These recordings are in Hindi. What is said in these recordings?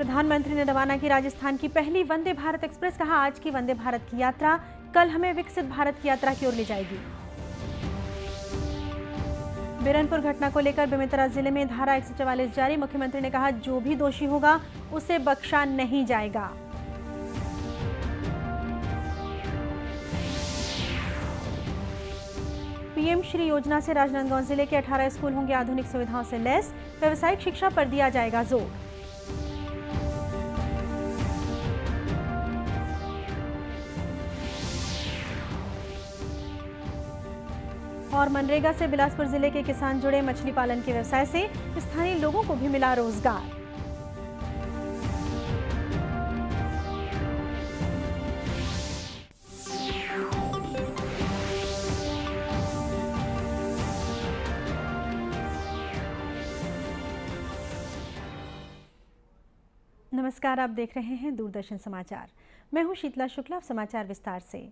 प्रधानमंत्री ने रवाना की राजस्थान की पहली वंदे भारत एक्सप्रेस। कहा, आज की वंदे भारत की यात्रा कल हमें विकसित भारत की यात्रा की ओर ले जाएगी। बिरनपुर घटना को लेकर बेमेतरा जिले में धारा 144 जारी। मुख्यमंत्री ने कहा, जो भी दोषी होगा उसे बख्शा नहीं जाएगा। पीएम श्री योजना से राजनांदगांव जिले के 18 स्कूल होंगे आधुनिक सुविधाओं से लैस। व्यावसायिक शिक्षा पर दिया जाएगा जोर। और मनरेगा से बिलासपुर जिले के किसान जुड़े। मछली पालन के व्यवसाय से स्थानीय लोगों को भी मिला रोजगार। नमस्कार, आप देख रहे हैं दूरदर्शन समाचार। मैं हूं शीतला शुक्ला। अब समाचार विस्तार से।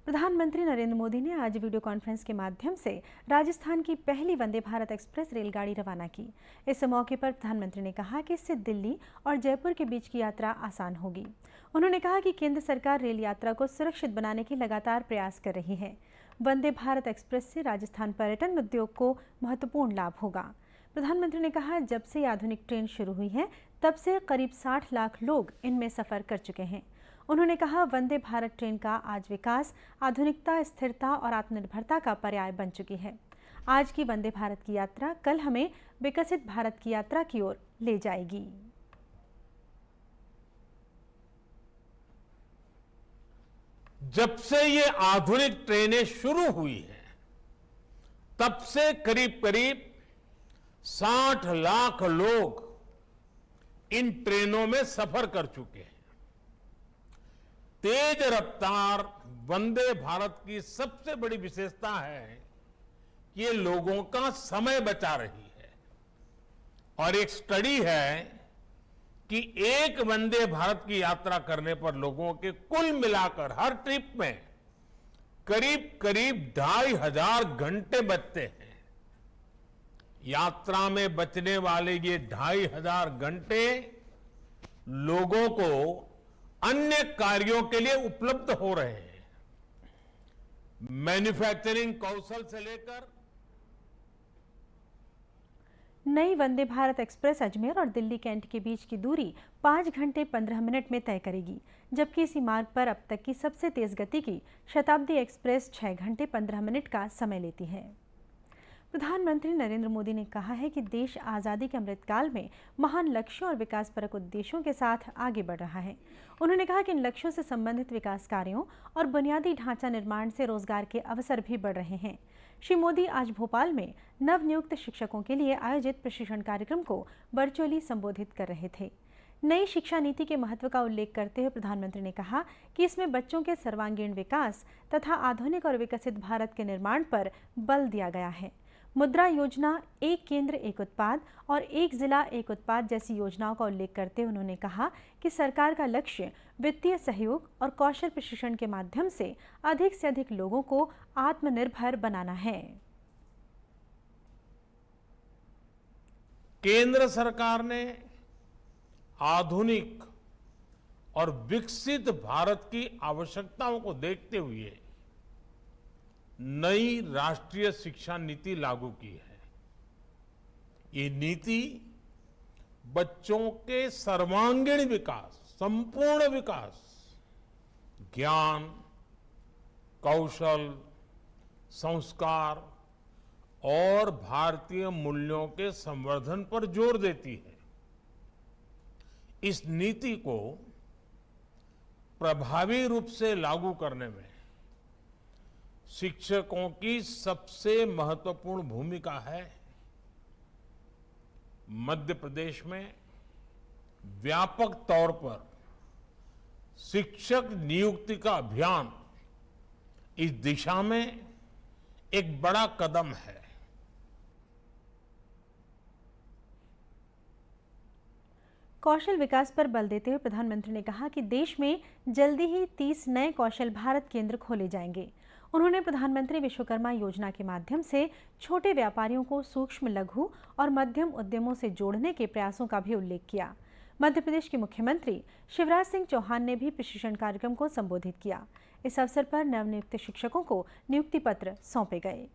प्रधानमंत्री नरेंद्र मोदी ने आज वीडियो कॉन्फ्रेंस के माध्यम से राजस्थान की पहली वंदे भारत एक्सप्रेस रेलगाड़ी रवाना की। इस मौके पर प्रधानमंत्री ने कहा कि इससे दिल्ली और जयपुर के बीच की यात्रा आसान होगी। उन्होंने कहा कि केंद्र सरकार रेल यात्रा को सुरक्षित बनाने के लगातार प्रयास कर रही है। वंदे भारत एक्सप्रेस से राजस्थान पर्यटन उद्योग को महत्वपूर्ण लाभ होगा। प्रधानमंत्री ने कहा, जब से आधुनिक ट्रेन शुरू हुई है तब से करीब 60 लाख लोग इनमें सफर कर चुके हैं। उन्होंने कहा, वंदे भारत ट्रेन का आज विकास आधुनिकता, स्थिरता और आत्मनिर्भरता का पर्याय बन चुकी है। आज की वंदे भारत की यात्रा कल हमें विकसित भारत की यात्रा की ओर ले जाएगी। जब से ये आधुनिक ट्रेनें शुरू हुई हैं, तब से करीब करीब 60 लाख लोग इन ट्रेनों में सफर कर चुके हैं। तेज रफ्तार वंदे भारत की सबसे बड़ी विशेषता है कि ये लोगों का समय बचा रही है। और एक स्टडी है कि एक वंदे भारत की यात्रा करने पर लोगों के कुल मिलाकर हर ट्रिप में करीब करीब 2500 घंटे बचते हैं। यात्रा में बचने वाले ये 2500 घंटे लोगों को अन्य कार्यों के लिए उपलब्ध हो रहे हैं। मैन्युफैक्चरिंग कौशल से लेकर। नई वंदे भारत एक्सप्रेस अजमेर और दिल्ली कैंट के बीच की दूरी 5 घंटे 15 मिनट में तय करेगी, जबकि इसी मार्ग पर अब तक की सबसे तेज गति की शताब्दी एक्सप्रेस 6 घंटे 15 मिनट का समय लेती है। प्रधानमंत्री नरेंद्र मोदी ने कहा है कि देश आज़ादी के अमृतकाल में महान लक्ष्यों और विकासपरक उद्देश्यों के साथ आगे बढ़ रहा है। उन्होंने कहा कि इन लक्ष्यों से संबंधित विकास कार्यों और बुनियादी ढांचा निर्माण से रोजगार के अवसर भी बढ़ रहे हैं। श्री मोदी आज भोपाल में नवनियुक्त शिक्षकों के लिए आयोजित प्रशिक्षण कार्यक्रम को वर्चुअली संबोधित कर रहे थे। नई शिक्षा नीति के महत्व का उल्लेख करते हुए प्रधानमंत्री ने कहा कि इसमें बच्चों के सर्वांगीण विकास तथा आधुनिक और विकसित भारत के निर्माण पर बल दिया गया है। मुद्रा योजना, एक केंद्र एक उत्पाद और एक जिला एक उत्पाद जैसी योजनाओं का उल्लेख करते हुए उन्होंने कहा कि सरकार का लक्ष्य वित्तीय सहयोग और कौशल प्रशिक्षण के माध्यम से अधिक लोगों को आत्मनिर्भर बनाना है। केंद्र सरकार ने आधुनिक और विकसित भारत की आवश्यकताओं को देखते हुए नई राष्ट्रीय शिक्षा नीति लागू की है। ये नीति बच्चों के सर्वांगीण विकास, संपूर्ण विकास, ज्ञान, कौशल, संस्कार और भारतीय मूल्यों के संवर्धन पर जोर देती है। इस नीति को प्रभावी रूप से लागू करने में शिक्षकों की सबसे महत्वपूर्ण भूमिका है। मध्य प्रदेश में व्यापक तौर पर शिक्षक नियुक्ति का अभियान इस दिशा में एक बड़ा कदम है। कौशल विकास पर बल देते हुए प्रधानमंत्री ने कहा कि देश में जल्दी ही 30 नए कौशल भारत केंद्र खोले जाएंगे। उन्होंने प्रधानमंत्री विश्वकर्मा योजना के माध्यम से छोटे व्यापारियों को सूक्ष्म, लघु और मध्यम उद्यमों से जोड़ने के प्रयासों का भी उल्लेख किया। मध्य प्रदेश के मुख्यमंत्री शिवराज सिंह चौहान ने भी प्रशिक्षण कार्यक्रम को संबोधित किया। इस अवसर पर नवनियुक्त शिक्षकों को नियुक्ति पत्र सौंपे गए।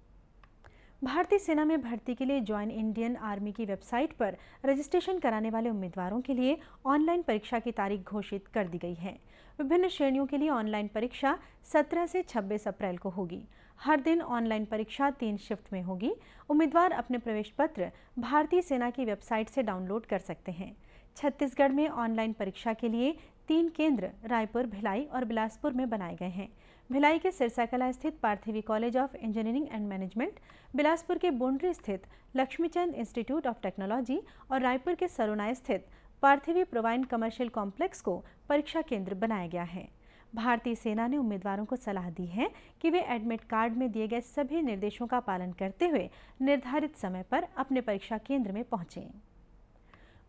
भारतीय सेना में भर्ती के लिए ज्वाइन इंडियन आर्मी की वेबसाइट पर रजिस्ट्रेशन कराने वाले उम्मीदवारों के लिए ऑनलाइन परीक्षा की तारीख घोषित कर दी गई है। विभिन्न श्रेणियों के लिए ऑनलाइन परीक्षा 17 से 26 अप्रैल को होगी। हर दिन ऑनलाइन परीक्षा 3 शिफ्ट में होगी। उम्मीदवार अपने प्रवेश पत्र भारतीय सेना की वेबसाइट से डाउनलोड कर सकते हैं। छत्तीसगढ़ में ऑनलाइन परीक्षा के लिए 3 केंद्र रायपुर, भिलाई और बिलासपुर में बनाए गए हैं। भिलाई के सिरसाकला स्थित Parthivi college of engineering and management, Bilaspur के बोंडरी स्थित लक्ष्मीचंद इंस्टीट्यूट ऑफ टेक्नोलॉजी और रायपुर के सरोनाय स्थित पार्थिवी प्रोवाइन कमर्शियल कॉम्प्लेक्स को परीक्षा केंद्र बनाया गया है। भारतीय सेना ने उम्मीदवारों को सलाह दी है कि वे एडमिट कार्ड में दिए गए सभी निर्देशों का पालन करते हुए निर्धारित समय पर अपने परीक्षा केंद्र में पहुंचें।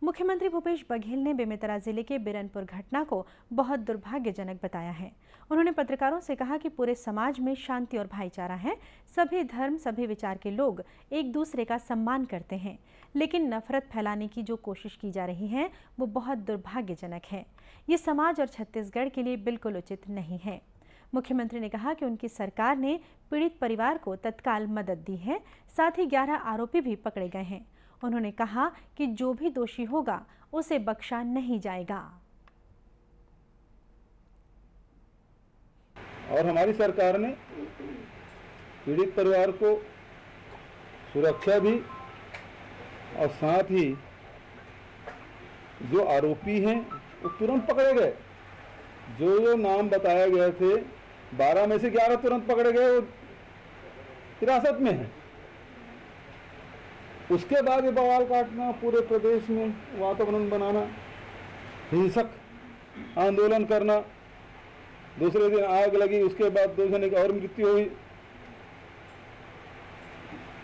मुख्यमंत्री भूपेश बघेल ने बेमेतरा जिले के बिरनपुर घटना को बहुत दुर्भाग्यजनक बताया है। उन्होंने पत्रकारों से कहा कि पूरे समाज में शांति और भाईचारा है। सभी धर्म, सभी विचार के लोग एक दूसरे का सम्मान करते हैं, लेकिन नफरत फैलाने की जो कोशिश की जा रही है वो बहुत दुर्भाग्यजनक है। ये समाज और छत्तीसगढ़ के लिए बिल्कुल उचित नहीं है। मुख्यमंत्री ने कहा कि उनकी सरकार ने पीड़ित परिवार को तत्काल मदद दी है। साथ ही 11 आरोपी भी पकड़े गए हैं। उन्होंने कहा कि जो भी दोषी होगा उसे बख्शा नहीं जाएगा। और हमारी सरकार ने पीड़ित परिवार को सुरक्षा दी और साथ ही जो आरोपी हैं वो तुरंत पकड़े गए। जो नाम बताए गए थे 12 में से 11 तुरंत पकड़े गए, वो हिरासत में हैं। उसके बाद ये बवाल काटना, पूरे प्रदेश में वातावरण बनाना, हिंसक आंदोलन करना, दूसरे दिन आग लगी, उसके बाद 2 जने की और मृत्यु हुई।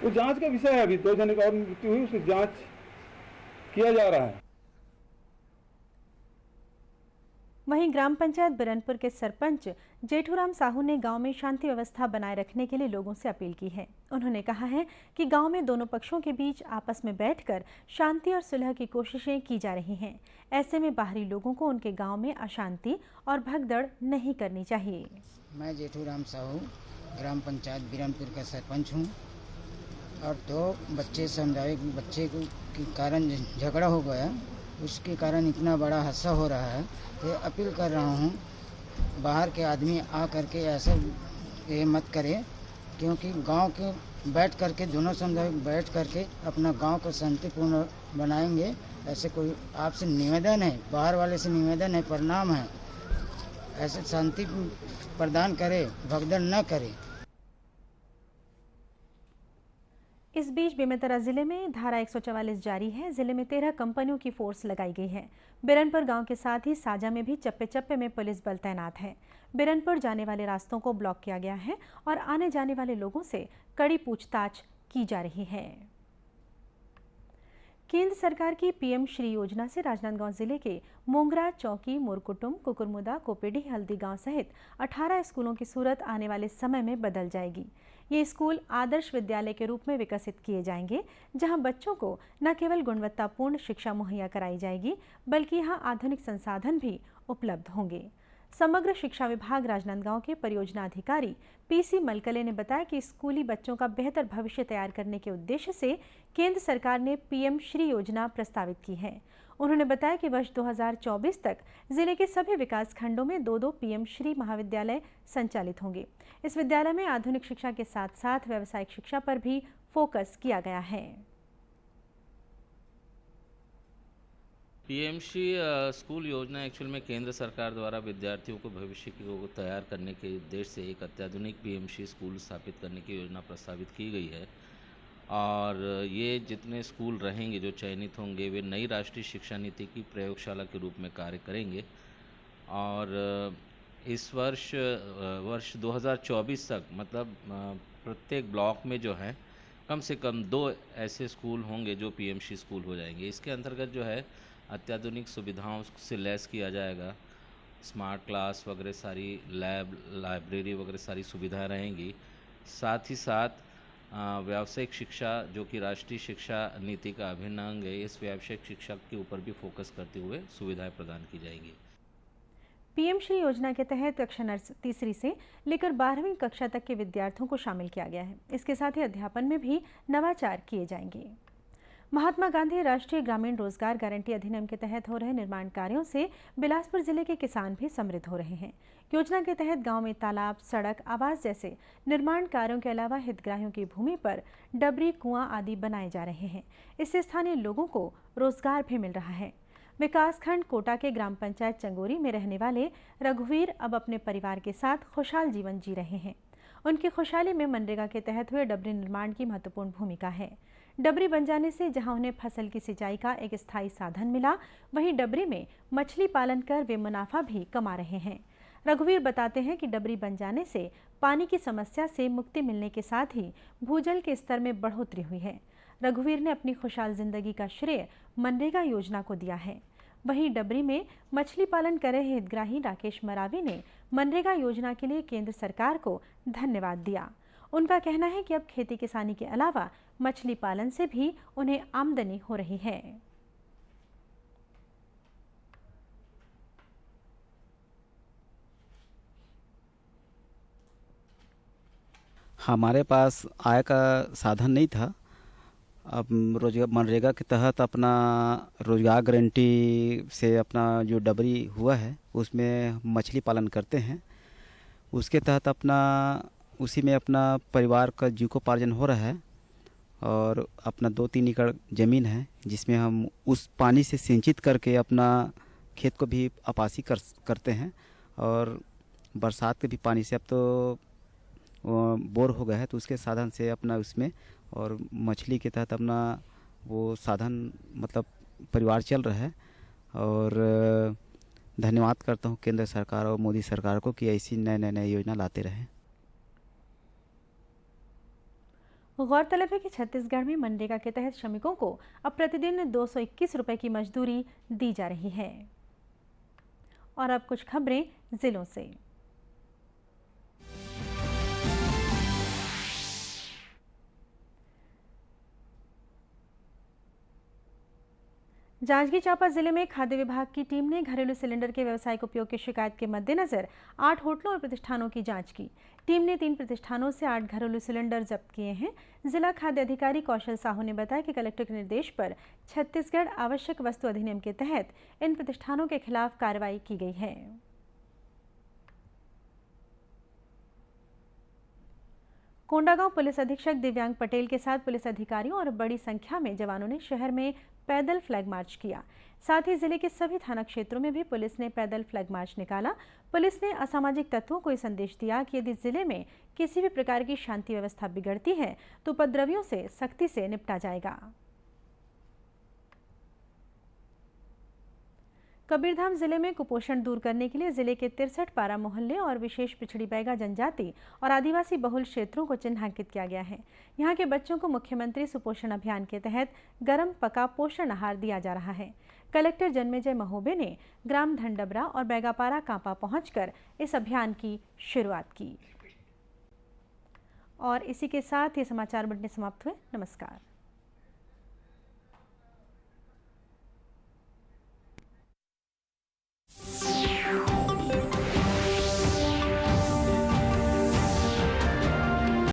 वो जांच का विषय है। अभी 2 जने की और मृत्यु हुई, उसकी जांच किया जा रहा है। वहीं ग्राम पंचायत बिरनपुर के सरपंच जेठूराम साहू ने गांव में शांति व्यवस्था बनाए रखने के लिए लोगों से अपील की है। उन्होंने कहा है कि गांव में दोनों पक्षों के बीच आपस में बैठकर शांति और सुलह की कोशिशें की जा रही हैं। ऐसे में बाहरी लोगों को उनके गांव में अशांति और भगदड़ नहीं करनी चाहिए। मैं जेठूराम साहू ग्राम पंचायत बिरनपुर का सरपंच हूँ और 2 बच्चे सामुदायिक बच्चे के कारण झगड़ा हो गया, उसके कारण इतना बड़ा हादसा हो रहा है। ये अपील कर रहा हूँ बाहर के आदमी आ करके ऐसा ये मत करें, क्योंकि गांव के बैठ करके दोनों समुदाय बैठ करके अपना गांव को शांतिपूर्ण बनाएंगे। ऐसे कोई आपसे निवेदन है, बाहर वाले से निवेदन है, प्रणाम है, ऐसे शांति प्रदान करे, भगदड़ न करे। इस बीच बेमेतरा जिले में धारा 144 जारी है। जिले में 13 कंपनियों की फोर्स लगाई गई है। बिरनपुर गांव के साथ ही साजा में भी चप्पे चप्पे में पुलिस बल तैनात है। बिरनपुर जाने वाले रास्तों को ब्लॉक किया गया है और आने जाने वाले लोगों से कड़ी पूछताछ की जा रही है। केंद्र सरकार की पीएम श्री योजना से राजनांदगांव जिले के मोंगरा, चौकी, मोरकुटुम, कुकुरमुदा, कोपेडी, हल्दी गांव सहित 18 स्कूलों की सूरत आने वाले समय में बदल जाएगी। ये स्कूल आदर्श विद्यालय के रूप में विकसित किए जाएंगे, जहां बच्चों को न केवल गुणवत्तापूर्ण शिक्षा मुहैया कराई जाएगी, बल्कि यहां आधुनिक संसाधन भी उपलब्ध होंगे। समग्र शिक्षा विभाग राजनांदगांव के परियोजना अधिकारी पीसी मलकले ने बताया कि स्कूली बच्चों का बेहतर भविष्य तैयार करने के उद्देश्य से केंद्र सरकार ने पीएम श्री योजना प्रस्तावित की है। उन्होंने बताया कि वर्ष 2024 तक जिले के सभी विकास खंडों में 2-2 पीएम श्री महाविद्यालय संचालित होंगे। इस विद्यालय में आधुनिक शिक्षा के साथ साथ व्यावसायिक शिक्षा पर भी फोकस किया गया है। पीएमश्री स्कूल योजना एक्चुअल में केंद्र सरकार द्वारा विद्यार्थियों को भविष्य को तैयार करने के उद्देश्य से एक अत्याधुनिक पीएमश्री स्कूल स्थापित करने की योजना प्रस्तावित की गई है। और ये जितने स्कूल रहेंगे जो चयनित होंगे वे नई राष्ट्रीय शिक्षा नीति की प्रयोगशाला के रूप में कार्य करेंगे। और इस वर्ष 2024 तक मतलब प्रत्येक ब्लॉक में जो है कम से कम 2 ऐसे स्कूल होंगे जो पीएमश्री स्कूल हो जाएंगे। इसके अंतर्गत जो है अत्याधुनिक सुविधाओं से लैस किया जाएगा। स्मार्ट क्लास वगैरह सारी, लैब, लाइब्रेरी वगैरह सारी सुविधाएं रहेंगी। साथ ही साथ व्यावसायिक शिक्षा जो कि राष्ट्रीय शिक्षा नीति का अभिन्न अंग है, इस व्यावसायिक शिक्षा के ऊपर भी फोकस करते हुए सुविधाएं प्रदान की जाएंगी। पीएम श्री योजना के तहत कक्षा तीसरी से लेकर 12वीं कक्षा तक के विद्यार्थियों को शामिल किया गया है। इसके साथ ही अध्यापन में भी नवाचार किए जाएंगे। महात्मा गांधी राष्ट्रीय ग्रामीण रोजगार गारंटी अधिनियम के तहत हो रहे निर्माण कार्यों से बिलासपुर जिले के किसान भी समृद्ध हो रहे हैं। योजना के तहत गांव में तालाब, सड़क, आवास जैसे निर्माण कार्यों के अलावा हितग्राहियों की भूमि पर डबरी, कुआं आदि बनाए जा रहे हैं। इससे स्थानीय लोगों को रोजगार भी मिल रहा है। विकासखंड कोटा के ग्राम पंचायत चंगोरी में रहने वाले रघुवीर अब अपने परिवार के साथ खुशहाल जीवन जी रहे हैं। उनकी खुशहाली में मनरेगा के तहत हुए डबरी निर्माण की महत्वपूर्ण भूमिका है। डबरी बन जाने से जहां उन्हें फसल की सिंचाई का एक स्थायी साधन मिला, वहीं डबरी में मछली पालन कर वे मुनाफा भी कमा रहे हैं। रघुवीर बताते हैं कि डबरी बन जाने से पानी की समस्या से मुक्ति मिलने के साथ ही भूजल के स्तर में बढ़ोतरी हुई है। रघुवीर ने अपनी खुशहाल जिंदगी का श्रेय मनरेगा योजना को दिया है। वहीं डबरी में मछली पालन कर रहे हितग्राही राकेश मरावी ने मनरेगा योजना के लिए केंद्र सरकार को धन्यवाद दिया। उनका कहना है कि अब खेती किसानी के अलावा मछली पालन से भी उन्हें आमदनी हो रही है। हमारे पास आय का साधन नहीं था। अब रोजगार मनरेगा के तहत अपना रोजगार गारंटी से अपना जो डबरी हुआ है उसमें मछली पालन करते हैं। उसके तहत अपना उसी में अपना परिवार का जीविकोपार्जन हो रहा है और अपना 2-3 एकड़ ज़मीन है जिसमें हम उस पानी से सिंचित करके अपना खेत को भी आपासी करते हैं। और बरसात के भी पानी से अब तो बोर हो गया है तो उसके साधन से अपना उसमें और मछली के तहत अपना वो साधन मतलब परिवार चल रहा है। और धन्यवाद करता हूँ केंद्र सरकार और मोदी सरकार को कि ऐसी नए योजना लाते रहें। गौरतलब है कि छत्तीसगढ़ में मनरेगा के तहत श्रमिकों को अब प्रतिदिन 221 रुपए की मजदूरी दी जा रही है। और अब कुछ खबरें जिलों से। जांजगीर चांपा जिले में खाद्य विभाग की टीम ने घरेलू सिलेंडर के व्यावसायिक उपयोग की शिकायत के मद्देनजर 8 होटलों और प्रतिष्ठानों की जांच की। टीम ने 3 प्रतिष्ठानों से 8 घरेलू सिलेंडर जब्त किए हैं। जिला खाद्य अधिकारी कौशल साहू ने बताया कि कलेक्टर के निर्देश पर छत्तीसगढ़ आवश्यक वस्तु अधिनियम के तहत इन प्रतिष्ठानों के खिलाफ कार्रवाई की गई है। कोंडागांव पुलिस अधीक्षक दिव्यांग पटेल के साथ पुलिस अधिकारियों और बड़ी संख्या में जवानों ने शहर में पैदल फ्लैग मार्च किया। साथ ही जिले के सभी थाना क्षेत्रों में भी पुलिस ने पैदल फ्लैग मार्च निकाला। पुलिस ने असामाजिक तत्वों को संदेश दिया कि यदि जिले में किसी भी प्रकार की शांति व्यवस्था बिगड़ती है तो उपद्रवियों से सख्ती से निपटा जाएगा। कबीरधाम जिले में कुपोषण दूर करने के लिए जिले के 63 पारा मोहल्ले और विशेष पिछड़ी बैगा जनजाति और आदिवासी बहुल क्षेत्रों को चिन्हांकित किया गया है। यहाँ के बच्चों को मुख्यमंत्री सुपोषण अभियान के तहत गर्म पका पोषण आहार दिया जा रहा है। कलेक्टर जन्मेजय महोबे ने ग्राम धंडबरा और बैगापारा कांपा पहुंचकर इस अभियान की शुरुआत की। और इसी के साथ ये समाचार बुलेटिन समाप्त हुए। नमस्कार।